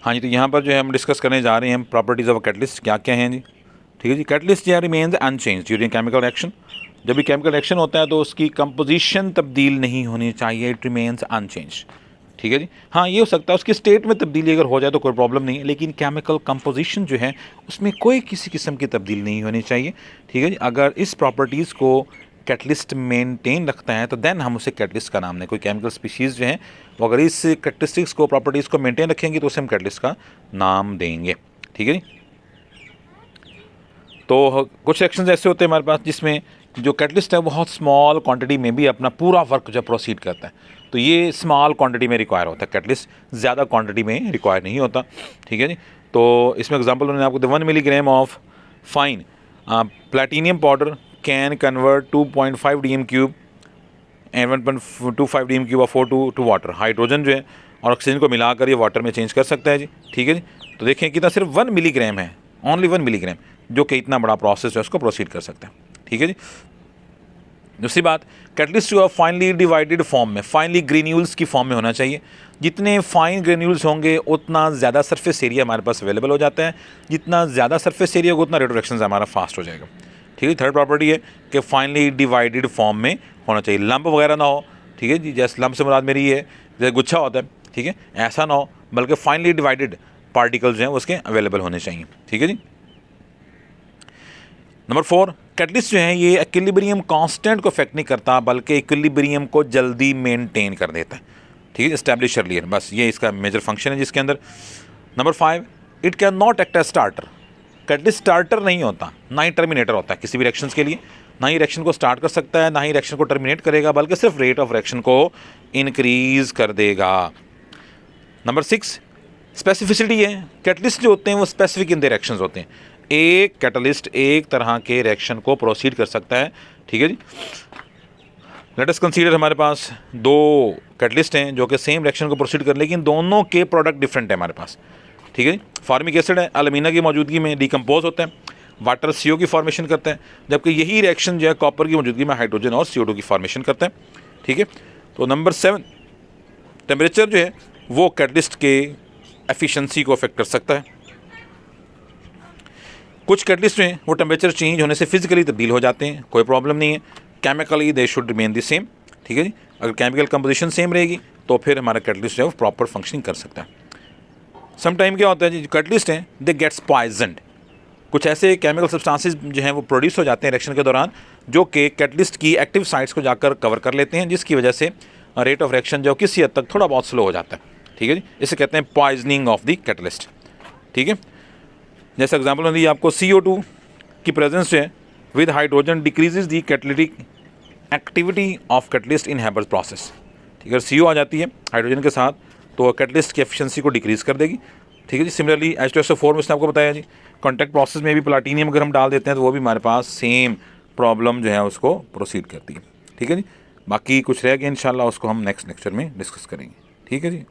हाँ जी, तो यहाँ पर जो है हम डिस्कस करने जा रहे हैं प्रॉपर्टीज़ ऑफ कैटलिस्ट क्या क्या हैं जी। ठीक है जी। कैटलिस्ट या remains unchange during chemical reaction. जब भी केमिकल रिएक्शन होता है तो उसकी कंपोजिशन तब्दील नहीं होनी चाहिए, इट रिमेन्स अनचेंज। ठीक है जी। हाँ, ये हो सकता है उसकी स्टेट में तब्दीली अगर हो जाए तो कोई प्रॉब्लम नहीं है, लेकिन केमिकल कंपोजिशन जो है उसमें कोई किसी किस्म की तब्दीली नहीं होनी चाहिए। ठीक है जी। अगर इस प्रॉपर्टीज़ को कैटलिस्ट मेंटेन रखता है तो देन हम उसे कैटलिस्ट का नाम दें। कोई केमिकल स्पीशीज़ जो हैं वो अगर इस कैरेक्टरिस्टिक्स को, प्रॉपर्टीज़ को मेंटेन रखेंगे तो उसे हम कैटलिस्ट का नाम देंगे। ठीक है जी। तो कुछ रिएक्शंस ऐसे होते हैं हमारे पास जिसमें जो कैटलिस्ट है बहुत स्मॉल क्वांटिटी में भी अपना पूरा वर्क जो प्रोसीड करता है, तो ये स्मॉल क्वांटिटी में रिक्वायर होता है। कैटलिस्ट ज़्यादा क्वांटिटी में रिक्वायर नहीं होता। ठीक है जी। तो इसमें एग्जांपल उन्होंने आपको 1 milligram of fine platinum powder can convert 2.5 DM³ and 1.25 DM³ of O2 to water. Hydrogen जो है और ऑक्सीजन को मिलाकर ये वाटर में चेंज कर सकता है जी। ठीक है जी। तो देखें कितना, सिर्फ 1 मिलीग्राम है, ओनली 1 मिलीग्राम, जो कि इतना बड़ा प्रोसेस है उसको प्रोसीड कर सकते हैं। ठीक है जी। दूसरी बात, कैटलिस्ट जो है फाइनली डिवाइडेड फॉर्म में, फाइनली ग्रेन्यूल्स की फॉर्म में होना चाहिए। जितने फाइन ग्रेन्यूल्स होंगे उतना ज़्यादा सरफेस एरिया हमारे पास अवेलेबल हो जाता है। जितना ज़्यादा सरफेस एरिया होगा उतना रेट ऑफ रिएक्शन हमारा फास्ट हो जाएगा। ठीक है। थर्ड प्रॉपर्टी है कि फाइनली डिवाइडेड फॉर्म में होना चाहिए, लंप वगैरह ना हो। ठीक है जी। जैसे लंप से मुराद मेरी है जैसे गुच्छा होता है, ठीक है, ऐसा ना हो, बल्कि फाइनली डिवाइडेड पार्टिकल्स जो हैं उसके अवेलेबल होने चाहिए। ठीक है जी। नंबर 4, कैटलिस्ट जो है ये इक्विलिब्रियम कांस्टेंट को इफेक्ट नहीं करता बल्कि इक्विलिब्रियम को जल्दी मेंटेन कर देता है। ठीक है, एस्टैब्लिश अर्लियर, बस ये इसका मेजर फंक्शन है जिसके अंदर। Number 5, it can not act as starter. Catalyst starter नहीं होता, ना ही टर्मिनेटर होता है किसी भी रिएक्शंस के लिए। ना ही रिएक्शन को स्टार्ट कर सकता है, ना ही रिएक्शन को टर्मिनेट करेगा, बल्कि सिर्फ रेट ऑफ रिएक्शन को इंक्रीज कर देगा। नंबर 6, स्पेसिफिसिटी है। कैटलिस्ट जो होते हैं वो स्पेसिफिक इन द रिएक्शंस होते हैं। एक कैटलिस्ट एक तरह के रिएक्शन को प्रोसीड कर सकता है। ठीक है जी। लेट अस कंसीडर हमारे पास 2 कैटलिस्ट हैं जो कि सेम रिएक्शन को प्रोसीड कर, लेकिन दोनों के प्रोडक्ट डिफरेंट है हमारे पास। ठीक है जी। फॉर्मिक एसिड है, एल्यूमिना की मौजूदगी में डिकम्पोज होता है, वाटर CO की फॉर्मेशन करता है, जबकि यही रिएक्शन जो है कॉपर की मौजूदगी में हाइड्रोजन और CO2 की फॉर्मेशन करता है। ठीक है। तो नंबर 7, टेम्परेचर जो है वो कैटलिस्ट के एफिशिएंसी को अफेक्ट कर सकता है। कुछ कैटलिस्ट हैं वो टेम्परेचर चेंज होने से फिजिकली तब्दील हो जाते हैं, कोई प्रॉब्लम नहीं है। Chemically they should remain the same. ठीक है जी। अगर केमिकल कंपोजिशन सेम रहेगी तो फिर हमारा कैटलिस्ट जो है वो प्रॉपर फंक्शनिंग कर सकता है। सम टाइम क्या होता है जी, जो कैटलिस्ट हैं दे गेट्स पॉइजनड। कुछ ऐसे केमिकल सब्सटेंसेस जो हैं वो प्रोड्यूस हो जाते हैं रिएक्शन के दौरान, जो कि कैटलिस्ट की एक्टिव साइट्स को जाकर कवर कर लेते हैं, जिसकी वजह से रेट ऑफ रिएक्शन जो किसी हद तक थोड़ा बहुत स्लो हो जाता है। ठीक है जी। इसे कहते हैं पॉइजनिंग ऑफ द कैटलिस्ट। ठीक है। जैसे एग्जांपल में दी आपको CO2 की प्रेजेंस जो है with hydrogen decreases the catalytic activity of catalyst in Haber's process. ठीक है। CO आ जाती है हाइड्रोजन के साथ तो कैटलिस्ट की एफिशिएंसी को डिक्रीज़ कर देगी। ठीक है जी। सिमिलरली H2SO4 में इसने आपको बताया जी, कॉन्टैक्ट प्रोसेस में भी प्लाटीनियम अगर हम डाल देते हैं तो वो भी हमारे पास सेम प्रॉब्लम जो है उसको प्रोसीड करती है। ठीक है जी। बाकी कुछ रह गया इंशाल्लाह उसको हम नेक्स्ट लेक्चर में डिस्कस करेंगे। ठीक है जी।